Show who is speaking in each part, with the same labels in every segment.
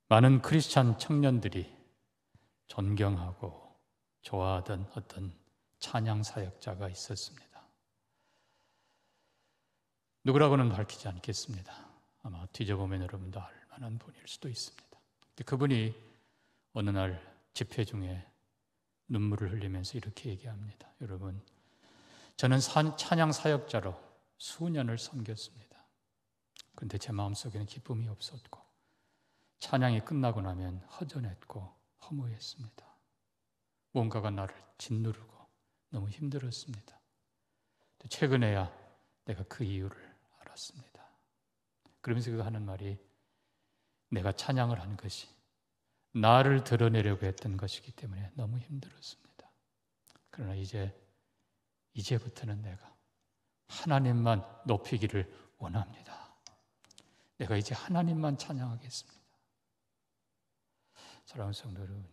Speaker 1: 많은 크리스찬 청년들이 존경하고 좋아하던 어떤 찬양 사역자가 있었습니다. 누구라고는 밝히지 않겠습니다. 아마 뒤져보면 여러분도 알 만한 분일 수도 있습니다. 그분이 어느 날 집회 중에 눈물을 흘리면서 이렇게 얘기합니다. 여러분, 저는 찬양 사역자로 수년을 섬겼습니다. 그런데 제 마음속에는 기쁨이 없었고 찬양이 끝나고 나면 허전했고 허무했습니다. 뭔가가 나를 짓누르고 너무 힘들었습니다. 최근에야 내가 그 이유를 알았습니다. 그러면서 그가 하는 말이, 내가 찬양을 한 것이 나를 드러내려고 했던 것이기 때문에 너무 힘들었습니다. 그러나 이제부터는 내가 하나님만 높이기를 원합니다. 내가 이제 하나님만 찬양하겠습니다. 사랑하는 성도 여러분,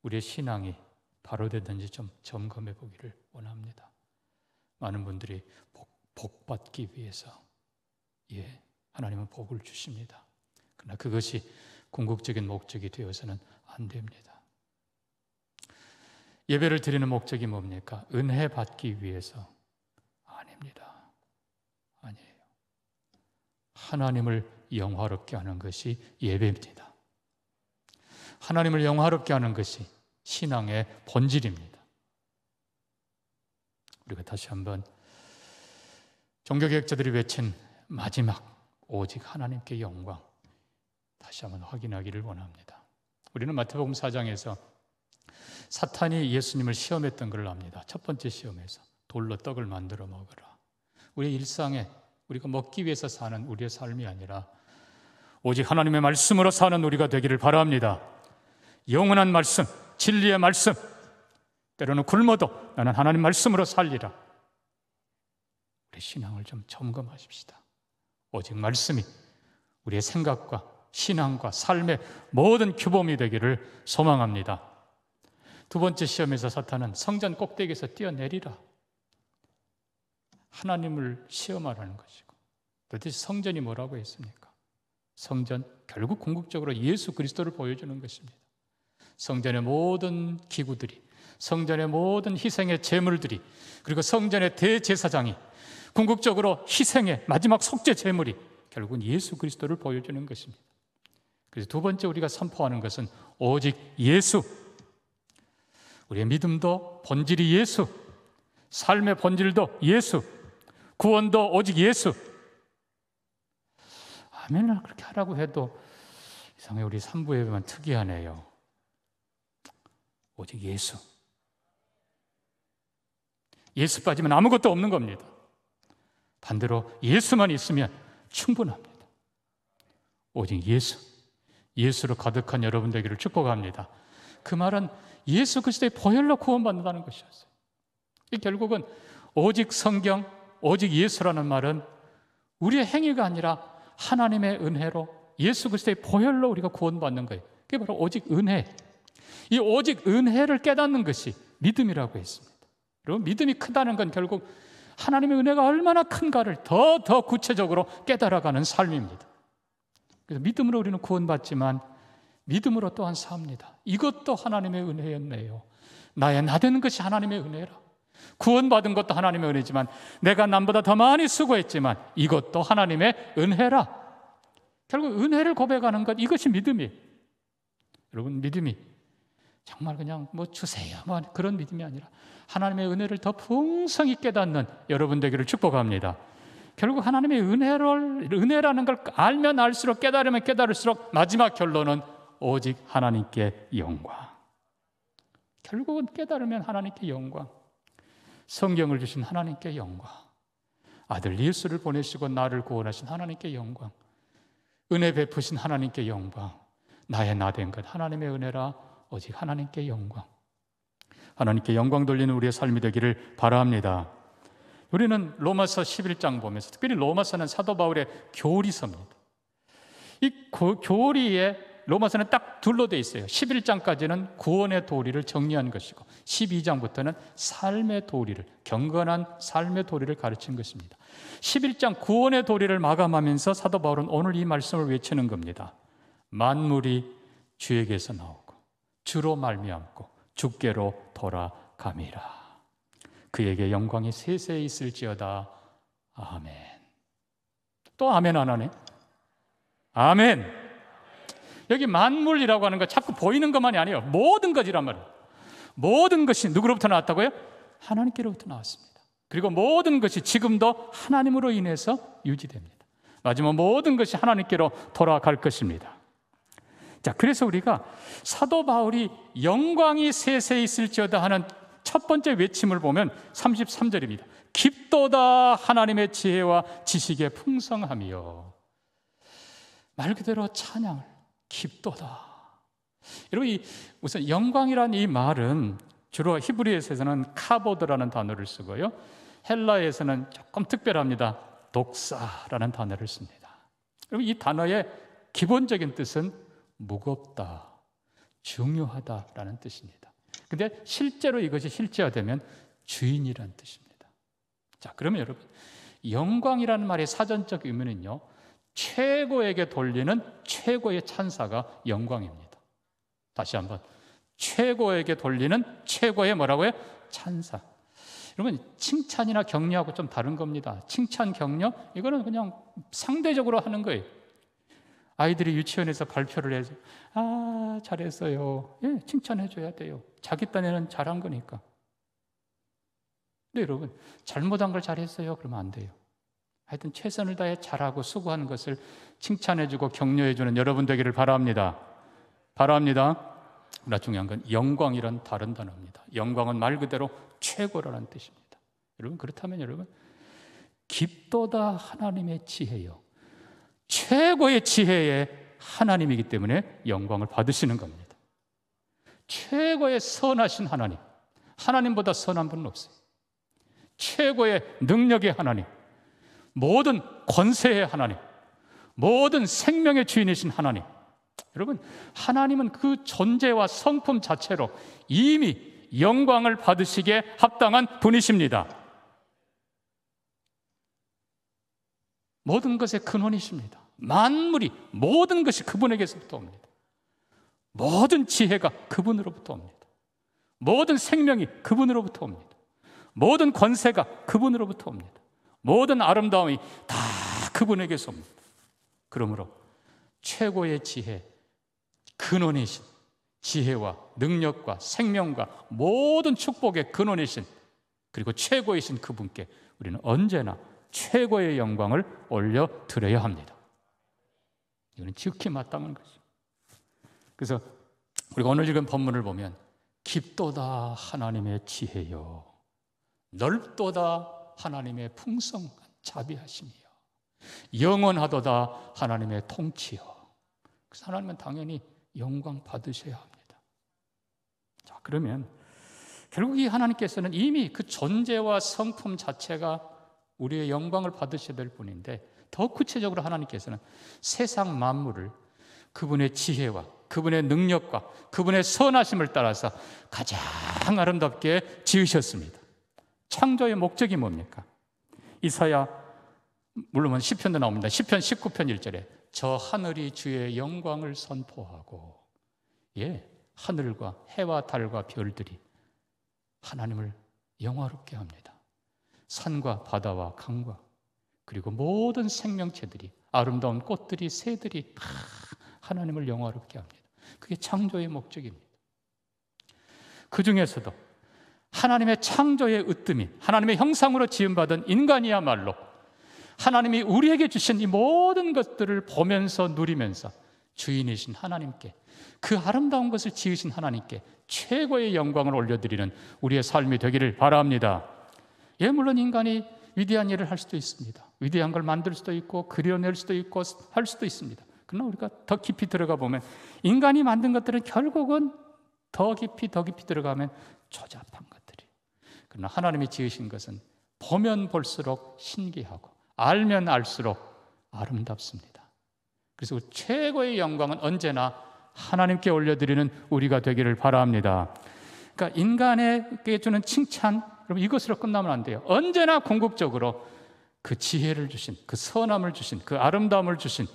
Speaker 1: 우리의 신앙이 바로 됐는지 좀 점검해 보기를 원합니다. 많은 분들이 복 받기 위해서 하나님은 복을 주십니다. 그러나 그것이 궁극적인 목적이 되어서는 안 됩니다. 예배를 드리는 목적이 뭡니까? 은혜 받기 위해서? 아닙니다. 아니에요. 하나님을 영화롭게 하는 것이 예배입니다. 하나님을 영화롭게 하는 것이 신앙의 본질입니다. 우리가 다시 한번 종교개혁자들이 외친 마지막 오직 하나님께 영광, 다시 한번 확인하기를 원합니다. 우리는 마태복음 4장에서 사탄이 예수님을 시험했던 걸 압니다. 첫 번째 시험에서 돌로 떡을 만들어 먹으라. 우리의 일상에 우리가 먹기 위해서 사는 우리의 삶이 아니라 오직 하나님의 말씀으로 사는 우리가 되기를 바랍니다. 영원한 말씀, 진리의 말씀, 때로는 굶어도 나는 하나님 말씀으로 살리라. 우리 신앙을 좀 점검하십시다. 오직 말씀이 우리의 생각과 신앙과 삶의 모든 규범이 되기를 소망합니다. 두 번째 시험에서 사탄은 성전 꼭대기에서 뛰어내리라. 하나님을 시험하라는 것이고, 도대체 성전이 뭐라고 했습니까? 성전, 결국 궁극적으로 예수 그리스도를 보여주는 것입니다. 성전의 모든 기구들이, 성전의 모든 희생의 제물들이, 그리고 성전의 대제사장이 궁극적으로 희생의 마지막 속죄 제물이 결국은 예수 그리스도를 보여주는 것입니다. 그래서 두 번째 우리가 선포하는 것은 오직 예수. 우리의 믿음도 본질이 예수, 삶의 본질도 예수, 구원도 오직 예수. 아멘을 그렇게 하라고 해도 이상하게 우리 3부 예배만 특이하네요. 오직 예수. 예수 빠지면 아무것도 없는 겁니다. 반대로 예수만 있으면 충분합니다. 오직 예수. 예수로 가득한 여러분 되기를 축복합니다. 그 말은 예수 그리스도의 보혈로 구원받는다는 것이었어요. 결국은 오직 성경, 오직 예수라는 말은 우리의 행위가 아니라 하나님의 은혜로 예수 그리스도의 보혈로 우리가 구원받는 거예요. 그게 바로 오직 은혜. 이 오직 은혜를 깨닫는 것이 믿음이라고 했습니다. 여러분, 믿음이 크다는 건 결국 하나님의 은혜가 얼마나 큰가를 더 구체적으로 깨달아가는 삶입니다. 그래서 믿음으로 우리는 구원받지만 믿음으로 또한 삽니다. 이것도 하나님의 은혜였네요. 나의 나되는 것이 하나님의 은혜라. 구원받은 것도 하나님의 은혜지만 내가 남보다 더 많이 수고했지만 이것도 하나님의 은혜라. 결국 은혜를 고백하는 것, 이것이 믿음이에요. 여러분, 믿음이 정말 그냥 주세요 그런 믿음이 아니라 하나님의 은혜를 더 풍성히 깨닫는 여러분 되기를 축복합니다. 결국 하나님의 은혜라는 걸 알면 알수록, 깨달으면 깨달을수록 마지막 결론은 오직 하나님께 영광. 결국은 깨달으면 하나님께 영광. 성경을 주신 하나님께 영광. 아들 예수를 보내시고 나를 구원하신 하나님께 영광. 은혜 베푸신 하나님께 영광. 나의 나된 것 하나님의 은혜라. 오직 하나님께 영광. 하나님께 영광 돌리는 우리의 삶이 되기를 바랍니다. 우리는 로마서 11장 보면서, 특별히 로마서는 사도 바울의 교리서입니다. 이 교리에 로마서는 딱 둘로 되어 있어요. 11장까지는 구원의 도리를 정리한 것이고 12장부터는 삶의 도리를, 경건한 삶의 도리를 가르친 것입니다. 11장 구원의 도리를 마감하면서 사도 바울은 오늘 이 말씀을 외치는 겁니다. 만물이 주에게서 나오고 주로 말미암고 주께로 돌아감이라. 그에게 영광이 세세히 있을지어다. 아멘. 또 아멘 안 하네. 아멘. 여기 만물이라고 하는 거 자꾸 보이는 것만이 아니에요. 모든 것이란 말이에요. 모든 것이 누구로부터 나왔다고요? 하나님께로부터 나왔습니다. 그리고 모든 것이 지금도 하나님으로 인해서 유지됩니다. 마지막 모든 것이 하나님께로 돌아갈 것입니다. 자, 그래서 우리가 사도 바울이 영광이 세세히 있을지어다 하는 첫 번째 외침을 보면 33절입니다. 깊도다 하나님의 지혜와 지식의 풍성함이요. 말 그대로 찬양을 깊도다. 여러분, 우선 영광이라는 이 말은 주로 히브리어에서는 카보드라는 단어를 쓰고요, 헬라에서는 조금 특별합니다. 독사라는 단어를 씁니다. 여러분, 이 단어의 기본적인 뜻은 무겁다, 중요하다라는 뜻입니다. 근데 실제로 이것이 실제화되면 주인이라는 뜻입니다. 자, 그러면 여러분, 영광이라는 말의 사전적 의미는요, 최고에게 돌리는 최고의 찬사가 영광입니다. 다시 한번, 최고에게 돌리는 최고의 뭐라고요? 찬사. 여러분, 칭찬이나 격려하고 좀 다른 겁니다. 칭찬, 격려, 이거는 그냥 상대적으로 하는 거예요. 아이들이 유치원에서 발표를 해서 잘했어요. 예, 칭찬해줘야 돼요. 자기 딴에는 잘한 거니까. 근데 여러분, 잘못한 걸 잘했어요 그러면 안 돼요. 하여튼 최선을 다해 잘하고 수고한 것을 칭찬해주고 격려해주는 여러분 되기를 바랍니다. 바랍니다. 그러나 중요한 건 영광이란 다른 단어입니다. 영광은 말 그대로 최고라는 뜻입니다. 여러분, 그렇다면 여러분, 깊도다 하나님의 지혜요, 최고의 지혜의 하나님이기 때문에 영광을 받으시는 겁니다. 최고의 선하신 하나님, 하나님보다 선한 분은 없어요. 최고의 능력의 하나님, 모든 권세의 하나님, 모든 생명의 주인이신 하나님. 여러분, 하나님은 그 존재와 성품 자체로 이미 영광을 받으시기에 합당한 분이십니다. 모든 것의 근원이십니다. 만물이, 모든 것이 그분에게서부터 옵니다. 모든 지혜가 그분으로부터 옵니다. 모든 생명이 그분으로부터 옵니다. 모든 권세가 그분으로부터 옵니다. 모든 아름다움이 다 그분에게서 옵니다. 그러므로 최고의 지혜, 근원이신 지혜와 능력과 생명과 모든 축복의 근원이신, 그리고 최고이신 그분께 우리는 언제나 최고의 영광을 올려드려야 합니다. 이거는 지극히 마땅한 것이죠. 그래서 우리가 오늘 읽은 본문을 보면 깊도다 하나님의 지혜요, 넓도다 하나님의 풍성한 자비하심이요, 영원하도다 하나님의 통치요. 그래서 하나님은 당연히 영광 받으셔야 합니다. 자, 그러면 결국 이 하나님께서는 이미 그 존재와 성품 자체가 우리의 영광을 받으셔야 될 분인데, 더 구체적으로 하나님께서는 세상 만물을 그분의 지혜와 그분의 능력과 그분의 선하심을 따라서 가장 아름답게 지으셨습니다. 창조의 목적이 뭡니까? 이사야, 물론 시편도 나옵니다. 시편 19편 1절에 저 하늘이 주의 영광을 선포하고, 하늘과 해와 달과 별들이 하나님을 영화롭게 합니다. 산과 바다와 강과 그리고 모든 생명체들이, 아름다운 꽃들이, 새들이 다 하나님을 영화롭게 합니다. 그게 창조의 목적입니다. 그 중에서도 하나님의 창조의 으뜸인, 하나님의 형상으로 지음받은 인간이야말로 하나님이 우리에게 주신 이 모든 것들을 보면서 누리면서 주인이신 하나님께, 그 아름다운 것을 지으신 하나님께 최고의 영광을 올려드리는 우리의 삶이 되기를 바랍니다. 물론 인간이 위대한 일을 할 수도 있습니다. 위대한 걸 만들 수도 있고 그려낼 수도 있고 할 수도 있습니다. 그러나 우리가 더 깊이 들어가 보면 인간이 만든 것들은 결국은 더 깊이 들어가면 조잡한 것들이에요. 그러나 하나님이 지으신 것은 보면 볼수록 신기하고 알면 알수록 아름답습니다. 그래서 최고의 영광은 언제나 하나님께 올려드리는 우리가 되기를 바랍니다. 그러니까 인간에게 주는 칭찬, 여러분, 이것으로 끝나면 안 돼요. 언제나 궁극적으로 그 지혜를 주신, 그 선함을 주신, 그 아름다움을 주신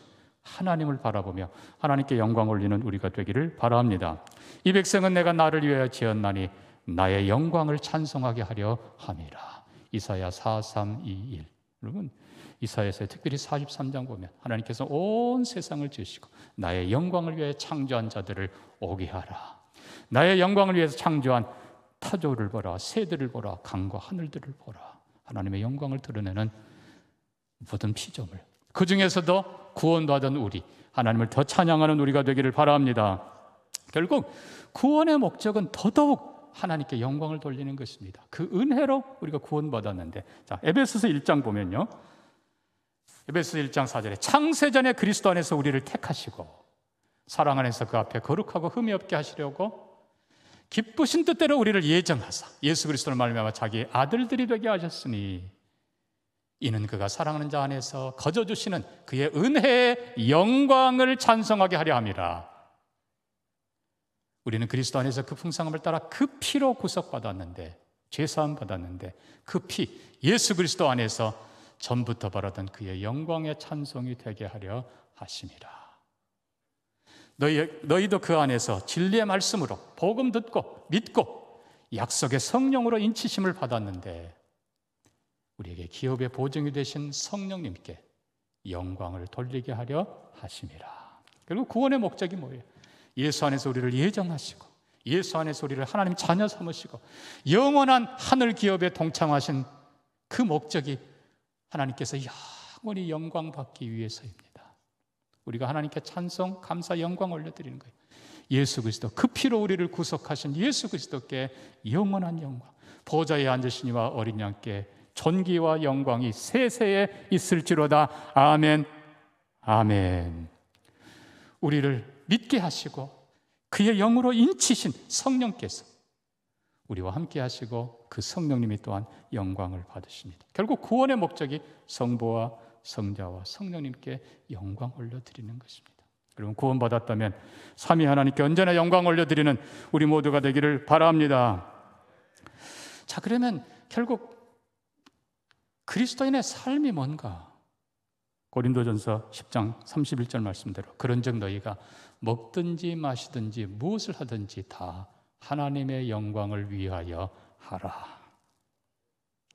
Speaker 1: 하나님을 바라보며 하나님께 영광 올리는 우리가 되기를 바랍니다. 이 백성은 내가 나를 위하여 지었나니 나의 영광을 찬송하게 하려 함이라. 이사야 4321. 여러분, 이사야서의 특별히 43장 보면 하나님께서 온 세상을 지으시고 나의 영광을 위해 창조한 자들을 오게 하라. 나의 영광을 위해서 창조한 타조를 보라, 새들을 보라, 강과 하늘들을 보라. 하나님의 영광을 드러내는 모든 피조물, 그 중에서도 구원받은 우리, 하나님을 더 찬양하는 우리가 되기를 바랍니다. 결국 구원의 목적은 더더욱 하나님께 영광을 돌리는 것입니다. 그 은혜로 우리가 구원받았는데, 자, 에베소서 1장 보면요, 에베소서 1장 4절에 창세전에 그리스도 안에서 우리를 택하시고 사랑 안에서 그 앞에 거룩하고 흠이 없게 하시려고 기쁘신 뜻대로 우리를 예정하사 예수 그리스도를 말미암아 자기의 아들들이 되게 하셨으니 이는 그가 사랑하는 자 안에서 거저 주시는 그의 은혜의 영광을 찬송하게 하려 함이라. 우리는 그리스도 안에서 그 풍성함을 따라 그 피로 구속받았는데, 죄사함 받았는데, 그 피 예수 그리스도 안에서 전부터 바라던 그의 영광의 찬송이 되게 하려 하심이라. 너희도 그 안에서 진리의 말씀으로 복음 듣고 믿고 약속의 성령으로 인치심을 받았는데 우리에게 기업의 보증이 되신 성령님께 영광을 돌리게 하려 하심이라. 결국 구원의 목적이 뭐예요? 예수 안에서 우리를 예정하시고 예수 안에서 우리를 하나님 자녀 삼으시고 영원한 하늘 기업에 동참하신 그 목적이 하나님께서 영원히 영광 받기 위해서입니다. 우리가 하나님께 찬송, 감사, 영광 올려드리는 거예요. 예수 그리스도, 그 피로 우리를 구속하신 예수 그리스도께 영원한 영광, 보좌에 앉으시니와 어린 양께 존귀와 영광이 세세에 있을지로다. 아멘. 아멘. 우리를 믿게 하시고 그의 영으로 인치신 성령께서 우리와 함께 하시고 그 성령님이 또한 영광을 받으십니다. 결국 구원의 목적이 성부와 성자와 성령님께 영광 올려드리는 것입니다. 여러분, 구원받았다면 삼위 하나님께 언제나 영광 올려드리는 우리 모두가 되기를 바랍니다. 자, 그러면 결국 그리스도인의 삶이 뭔가? 고린도전서 10장 31절 말씀대로 그런즉 너희가 먹든지 마시든지 무엇을 하든지 다 하나님의 영광을 위하여 하라.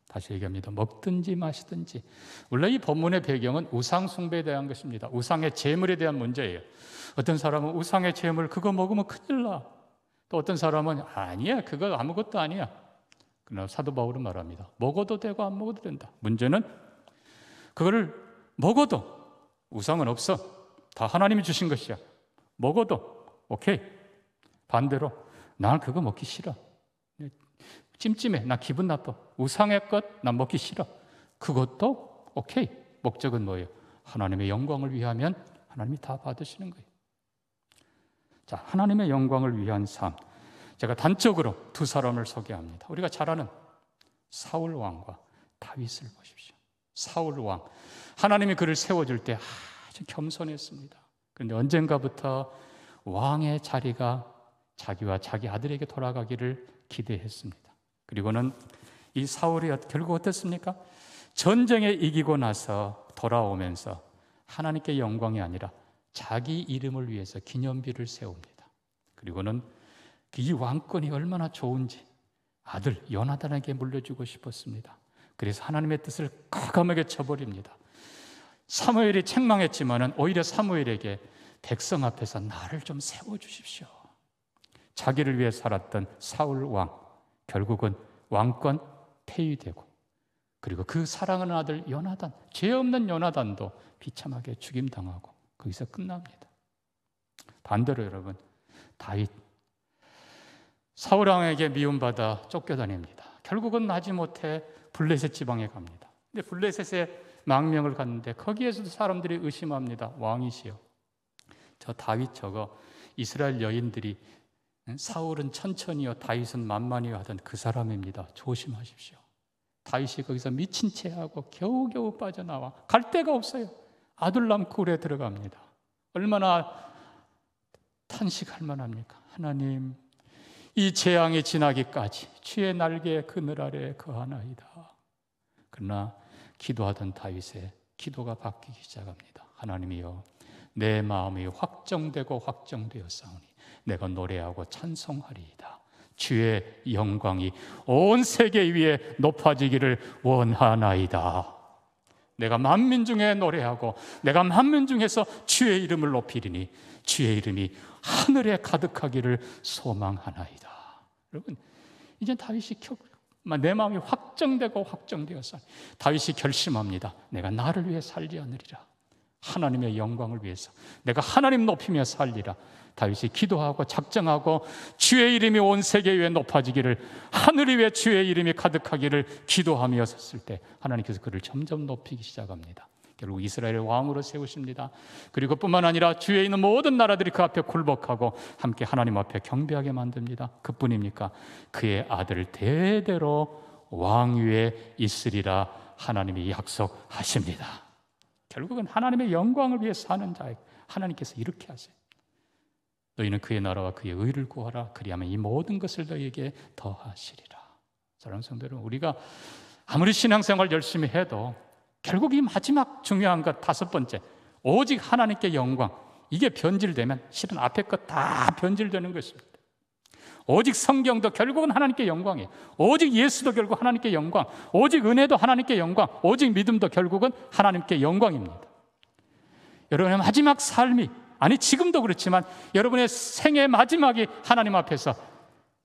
Speaker 1: 다시 얘기합니다. 먹든지 마시든지. 원래 이 본문의 배경은 우상 숭배에 대한 것입니다. 우상의 제물에 대한 문제예요. 어떤 사람은 우상의 제물 그거 먹으면 큰일 나. 또 어떤 사람은 아니야, 그거 아무것도 아니야. 그러나 사도 바울은 말합니다. 먹어도 되고 안 먹어도 된다. 문제는 그거를 먹어도 우상은 없어. 다 하나님이 주신 것이야. 먹어도 오케이. 반대로 난 그거 먹기 싫어. 찜찜해. 나 기분 나빠. 우상의 것 난 먹기 싫어. 그것도 오케이. 목적은 뭐예요? 하나님의 영광을 위하면 하나님이 다 받으시는 거예요. 자, 하나님의 영광을 위한 삶. 제가 단적으로 두 사람을 소개합니다. 우리가 잘 아는 사울 왕과 다윗을 보십시오. 사울 왕. 하나님이 그를 세워줄 때 아주 겸손했습니다. 그런데 언젠가부터 왕의 자리가 자기와 자기 아들에게 돌아가기를 기대했습니다. 그리고는 이 사울이 결국 어땠습니까? 전쟁에 이기고 나서 돌아오면서 하나님께 영광이 아니라 자기 이름을 위해서 기념비를 세웁니다. 그리고는 이 왕권이 얼마나 좋은지 아들 요나단에게 물려주고 싶었습니다. 그래서 하나님의 뜻을 과감하게 쳐버립니다. 사무엘이 책망했지만은 오히려 사무엘에게 백성 앞에서 나를 좀 세워주십시오. 자기를 위해 살았던 사울 왕, 결국은 왕권 폐위되고, 그리고 그 사랑하는 아들 요나단, 죄 없는 요나단도 비참하게 죽임당하고 거기서 끝납니다. 반대로 여러분, 다윗, 사울 왕에게 미움받아 쫓겨다닙니다. 결국은 마지못해 블레셋 지방에 갑니다. 근데 블레셋에 망명을 갔는데 거기에서도 사람들이 의심합니다. 왕이시여, 저 다윗 저거 이스라엘 여인들이 사울은 천천히요 다윗은 만만히요 하던 그 사람입니다. 조심하십시오. 다윗이 거기서 미친 채 하고 겨우겨우 빠져나와 갈 데가 없어요. 아둘람 굴에 들어갑니다. 얼마나 탄식할 만합니까? 하나님, 이 재앙이 지나기까지 주의 날개 그늘 아래 거하나이다. 그러나 기도하던 다윗의 기도가 바뀌기 시작합니다. 하나님이여, 내 마음이 확정되고 확정되었사오니 내가 노래하고 찬송하리이다. 주의 영광이 온 세계 위에 높아지기를 원하나이다. 내가 만민 중에 노래하고 내가 만민 중에서 주의 이름을 높이리니 주의 이름이 하늘에 가득하기를 소망하나이다. 여러분, 이제 다윗이 내 마음이 확정되고 확정되었어. 다윗이 결심합니다. 내가 나를 위해 살지 않으리라. 하나님의 영광을 위해서 내가 하나님 높이며 살리라. 다윗이 기도하고 작정하고 주의 이름이 온 세계 위에 높아지기를, 하늘 위에 주의 이름이 가득하기를 기도하며 섰을 때 하나님께서 그를 점점 높이기 시작합니다. 결국 이스라엘을 왕으로 세우십니다. 그리고 뿐만 아니라 주위에 있는 모든 나라들이 그 앞에 굴복하고 함께 하나님 앞에 경배하게 만듭니다. 그뿐입니까? 그의 아들 대대로 왕위에 있으리라 하나님이 약속하십니다. 결국은 하나님의 영광을 위해 사는 자에게 하나님께서 이렇게 하세요. 너희는 그의 나라와 그의 의를 구하라. 그리하면 이 모든 것을 너희에게 더하시리라. 사랑하는 성도 여러분, 우리가 아무리 신앙생활 열심히 해도 결국 이 마지막 중요한 것, 다섯 번째, 오직 하나님께 영광, 이게 변질되면 실은 앞에 것 다 변질되는 것입니다. 오직 성경도 결국은 하나님께 영광이에요. 오직 예수도 결국 하나님께 영광, 오직 은혜도 하나님께 영광, 오직 믿음도 결국은 하나님께 영광입니다. 여러분의 마지막 삶이, 아니 지금도 그렇지만 여러분의 생의 마지막이 하나님 앞에서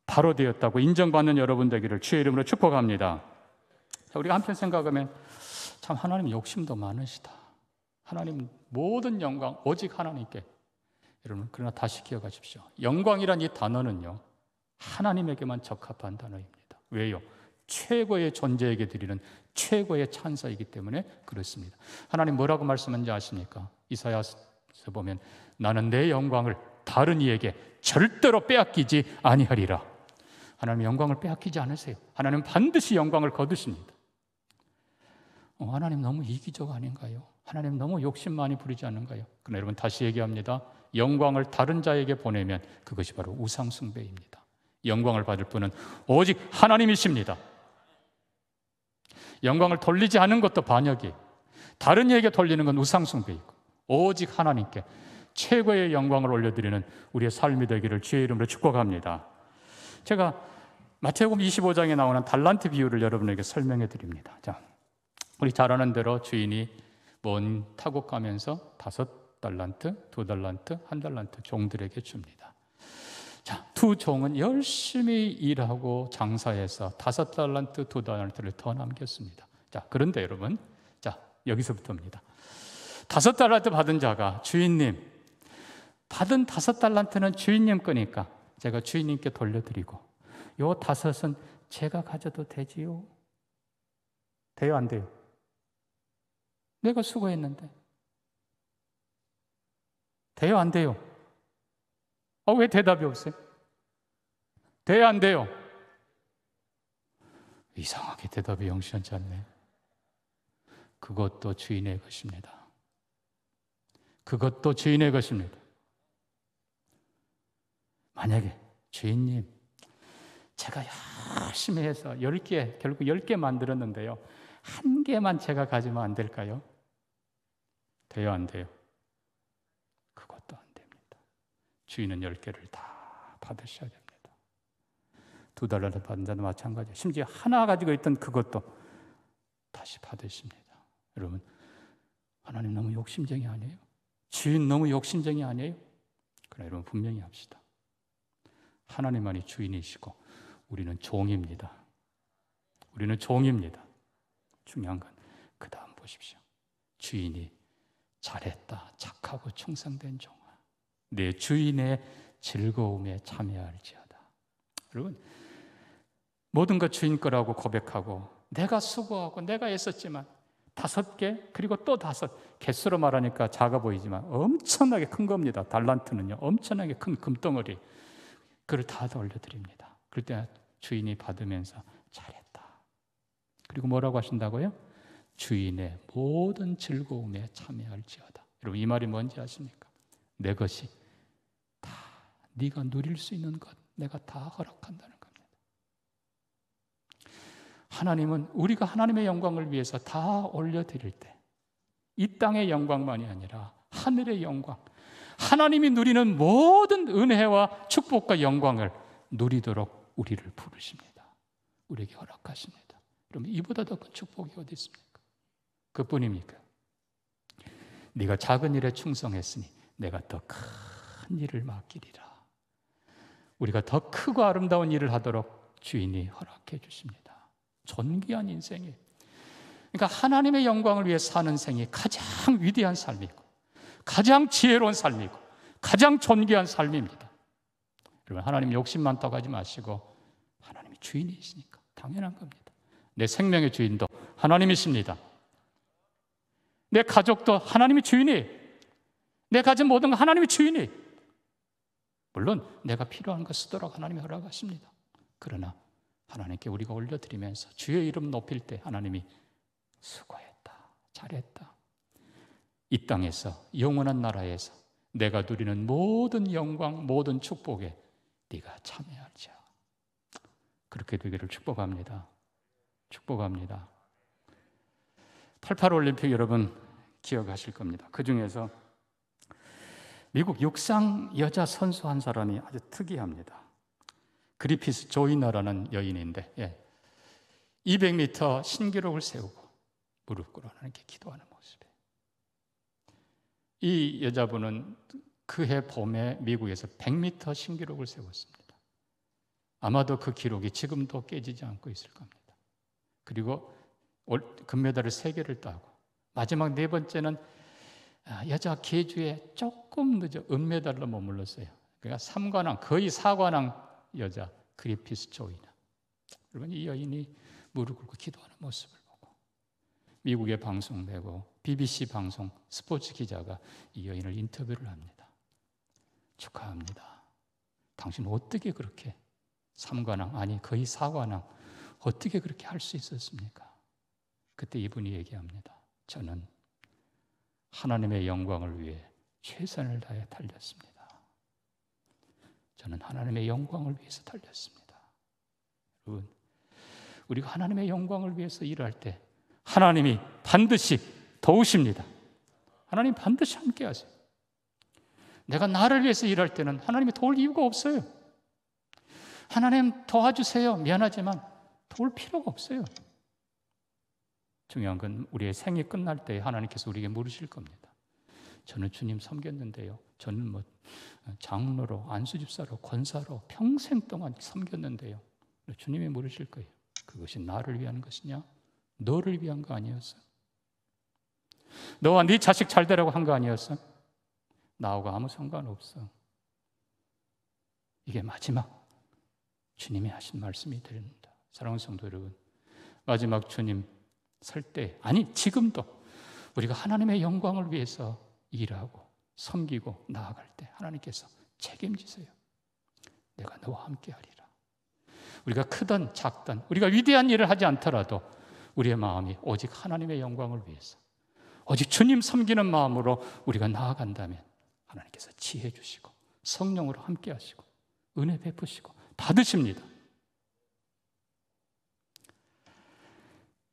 Speaker 1: 바로 되었다고 인정받는 여러분 되기를 주의 이름으로 축복합니다. 우리가 한편 생각하면 참 하나님 욕심도 많으시다. 하나님 모든 영광 오직 하나님께. 여러분, 그러나 다시 기억하십시오. 영광이란 이 단어는요, 하나님에게만 적합한 단어입니다. 왜요? 최고의 존재에게 드리는 최고의 찬사이기 때문에 그렇습니다. 하나님 뭐라고 말씀하는지 아십니까? 이사야서 보면 나는 내 영광을 다른 이에게 절대로 빼앗기지 아니하리라. 하나님 영광을 빼앗기지 않으세요. 하나님 반드시 영광을 거두십니다. 하나님 너무 이기적 아닌가요? 하나님 너무 욕심 많이 부리지 않는가요? 그러나 여러분 다시 얘기합니다. 영광을 다른 자에게 보내면 그것이 바로 우상 숭배입니다. 영광을 받을 분은 오직 하나님이십니다. 영광을 돌리지 않은 것도 반역이에요. 다른 이에게 돌리는 건 우상 숭배이고 오직 하나님께 최고의 영광을 올려드리는 우리의 삶이 되기를 주의 이름으로 축복합니다. 제가 마태복음 25장에 나오는 달란트 비유를 여러분에게 설명해 드립니다. 자, 우리 잘 아는 대로 주인이 먼 타국 가면서 5달란트, 2달란트, 1달란트 종들에게 줍니다. 자, 두 종은 열심히 일하고 장사해서 5달란트, 2달란트를 더 남겼습니다. 자, 그런데 여러분, 자, 여기서부터입니다. 5달란트 받은 자가 주인님, 받은 5달란트는 주인님 거니까 제가 주인님께 돌려드리고 요 5은 제가 가져도 되지요? 돼요, 안 돼요? 내가 수고했는데. 돼요, 안 돼요? 왜 대답이 없어요? 돼요, 안 돼요? 이상하게 대답이 영시원치 않네. 그것도 주인의 것입니다. 그것도 주인의 것입니다. 만약에 주인님, 제가 열심히 해서 10개, 결국 10개 만들었는데요, 한 개만 제가 가지면 안 될까요? 돼요, 안 돼요? 그것도 안 됩니다. 주인은 10개를 다 받으셔야 됩니다. 2달러를 받은 자도 마찬가지예요. 심지어 하나 가지고 있던 그것도 다시 받으십니다. 여러분, 하나님 너무 욕심쟁이 아니에요? 주인 너무 욕심쟁이 아니에요? 그러나 여러분 분명히 합시다. 하나님만이 주인이시고 우리는 종입니다. 우리는 종입니다. 중요한 건 그 다음 보십시오. 주인이 잘했다, 착하고 충성된 종아, 내 주인의 즐거움에 참여할지어다. 여러분, 모든 것 주인 거라고 고백하고 내가 수고하고 내가 애썼지만 5개 그리고 또 5, 개수로 말하니까 작아 보이지만 엄청나게 큰 겁니다. 달란트는요, 엄청나게 큰 금덩어리, 그걸 다 올려드립니다. 그럴 때 주인이 받으면서 잘했다. 그리고 뭐라고 하신다고요? 주인의 모든 즐거움에 참여할지어다. 여러분, 이 말이 뭔지 아십니까? 내 것이 다 네가 누릴 수 있는 것 내가 다 허락한다는 겁니다. 하나님은 우리가 하나님의 영광을 위해서 다 올려드릴 때 이 땅의 영광만이 아니라 하늘의 영광, 하나님이 누리는 모든 은혜와 축복과 영광을 누리도록 우리를 부르십니다. 우리에게 허락하십니다. 그럼 이보다 더 큰 축복이 어디 있습니까? 그뿐입니까? 네가 작은 일에 충성했으니 내가 더 큰 일을 맡기리라. 우리가 더 크고 아름다운 일을 하도록 주인이 허락해 주십니다. 존귀한 인생이에요. 그러니까 하나님의 영광을 위해 사는 생이 가장 위대한 삶이고 가장 지혜로운 삶이고 가장 존귀한 삶입니다. 여러분, 하나님 욕심 많다고 하지 마시고 하나님이 주인이시니까 당연한 겁니다. 내 생명의 주인도 하나님이십니다. 내 가족도 하나님이 주인이에요. 내 가진 모든 거 하나님이 주인이에요. 물론 내가 필요한 거 쓰도록 하나님이 허락하십니다. 그러나 하나님께 우리가 올려드리면서 주의 이름 높일 때 하나님이 수고했다, 잘했다, 이 땅에서 영원한 나라에서 내가 누리는 모든 영광, 모든 축복에 네가 참여하자. 그렇게 되기를 축복합니다. 축복합니다. 88 올림픽 여러분 기억하실 겁니다. 그 중에서 미국 육상 여자 선수 한 사람이 아주 특이합니다. 그리피스 조이너라는 여인인데 200m 신기록을 세우고 무릎 꿇어 하나님께 기도하는 모습이에요. 이 여자분은 그해 봄에 미국에서 100m 신기록을 세웠습니다. 아마도 그 기록이 지금도 깨지지 않고 있을 겁니다. 그리고 금메달을 3개를 따고 마지막 4번째는 여자 계주에 조금 늦어 은메달로 머물렀어요. 그러니까 3관왕, 거의 4관왕 여자 그리피스 조이너. 여러분, 이 여인이 무릎 꿇고 기도하는 모습을 보고 미국에 방송되고 BBC 방송 스포츠 기자가 이 여인을 인터뷰를 합니다. 축하합니다. 당신 어떻게 그렇게 3관왕, 아니 거의 4관왕 어떻게 그렇게 할 수 있었습니까? 그때 이분이 얘기합니다. 저는 하나님의 영광을 위해 최선을 다해 달렸습니다. 저는 하나님의 영광을 위해서 달렸습니다. 여러분, 우리가 하나님의 영광을 위해서 일할 때 하나님이 반드시 도우십니다. 하나님 반드시 함께 하세요. 내가 나를 위해서 일할 때는 하나님이 도울 이유가 없어요. 하나님 도와주세요. 미안하지만 도울 필요가 없어요. 중요한 건 우리의 생이 끝날 때 하나님께서 우리에게 물으실 겁니다. 저는 주님 섬겼는데요. 저는 장로로, 안수집사로, 권사로 평생 동안 섬겼는데요. 주님이 물으실 거예요. 그것이 나를 위한 것이냐? 너를 위한 거 아니었어? 너와 네 자식 잘 되라고 한 거 아니었어? 나하고 아무 상관없어. 이게 마지막 주님이 하신 말씀이 됩니다. 사랑하는 성도 여러분, 마지막 주님 설 때, 아니 지금도 우리가 하나님의 영광을 위해서 일하고 섬기고 나아갈 때 하나님께서 책임지세요. 내가 너와 함께 하리라. 우리가 크든 작든 우리가 위대한 일을 하지 않더라도 우리의 마음이 오직 하나님의 영광을 위해서 오직 주님 섬기는 마음으로 우리가 나아간다면 하나님께서 지혜 주시고 성령으로 함께 하시고 은혜 베푸시고 받으십니다.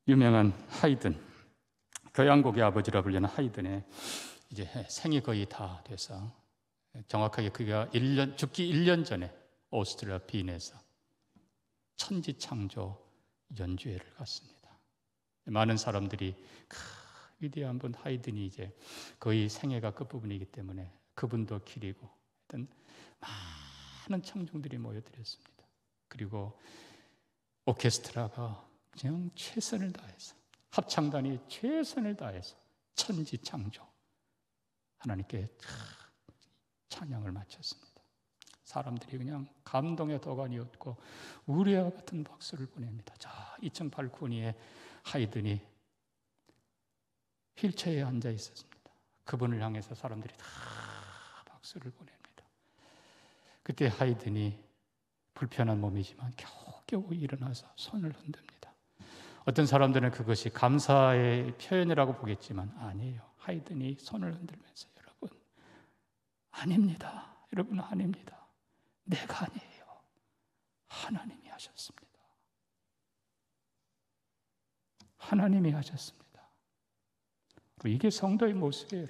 Speaker 1: 유명한 하이든, 교향곡의 아버지라 불리는 하이든의 이제 생이 거의 다 돼서 정확하게 그가 죽기 1년 전에 오스트리아 빈에서 천지창조 연주회를 갔습니다. 많은 사람들이 위대한 분 하이든이 이제 거의 생애가 끝부분이기 때문에 그분도 기리고 하여튼 많은 청중들이 모여들었습니다. 그리고 오케스트라가 그냥 최선을 다해서, 합창단이 최선을 다해서 천지창조 하나님께 찬양을 마쳤습니다. 사람들이 그냥 감동의 도가니였고 우레와 같은 박수를 보냅니다. 자, 2008군위에 하이든이 휠체어에 앉아 있었습니다. 그분을 향해서 사람들이 다 박수를 보냅니다. 그때 하이든이 불편한 몸이지만 겨우겨우 일어나서 손을 흔듭니다. 어떤 사람들은 그것이 감사의 표현이라고 보겠지만 아니에요. 하이든이 손을 흔들면서 여러분, 아닙니다. 여러분, 아닙니다. 내가 아니에요. 하나님이 하셨습니다. 하나님이 하셨습니다. 이게 성도의 모습이에요.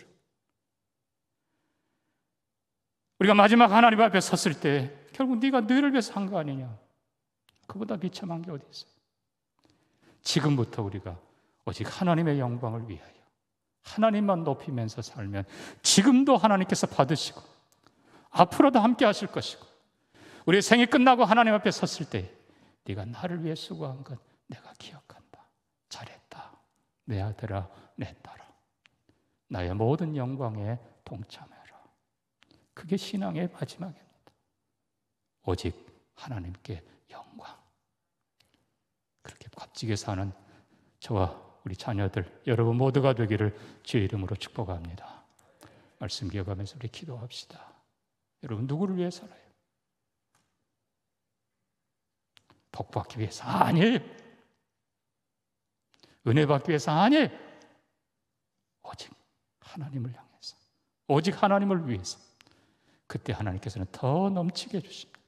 Speaker 1: 우리가 마지막 하나님 앞에 섰을 때 결국 네가 너희를 위해서 한 거 아니냐? 그보다 비참한 게 어디 있어요? 지금부터 우리가 오직 하나님의 영광을 위하여 하나님만 높이면서 살면 지금도 하나님께서 받으시고 앞으로도 함께 하실 것이고, 우리의 생이 끝나고 하나님 앞에 섰을 때 네가 나를 위해 수고한 것 내가 기억한다. 잘했다. 내 아들아, 내 딸아, 나의 모든 영광에 동참해라. 그게 신앙의 마지막입니다. 오직 하나님께 영광. 그렇게 값지게 사는 저와 우리 자녀들, 여러분 모두가 되기를 주의 이름으로 축복합니다. 말씀 기억하면서 우리 기도합시다. 여러분 누구를 위해 살아요? 복 받기 위해서 아니에요. 은혜 받기 위해서 아니에요. 오직 하나님을 향해서, 오직 하나님을 위해서. 그때 하나님께서는 더 넘치게 해주십니다.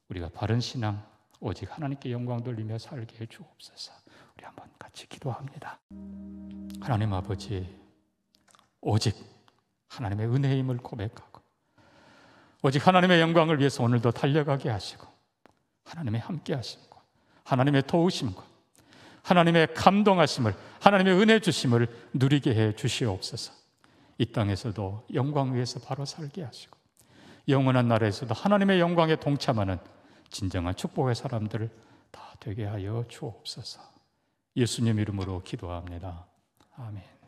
Speaker 1: 우리가 바른 신앙, 오직 하나님께 영광 돌리며 살게 해 주옵소서. 우리 한번 같이 기도합니다. 하나님 아버지, 오직 하나님의 은혜임을 고백하고 오직 하나님의 영광을 위해서 오늘도 달려가게 하시고, 하나님의 함께 하심과 하나님의 도우심과 하나님의 감동하심을, 하나님의 은혜 주심을 누리게 해 주시옵소서. 이 땅에서도 영광 위에서 바로 살게 하시고 영원한 나라에서도 하나님의 영광에 동참하는 진정한 축복의 사람들을 다 되게 하여 주옵소서. 예수님 이름으로 기도합니다. 아멘.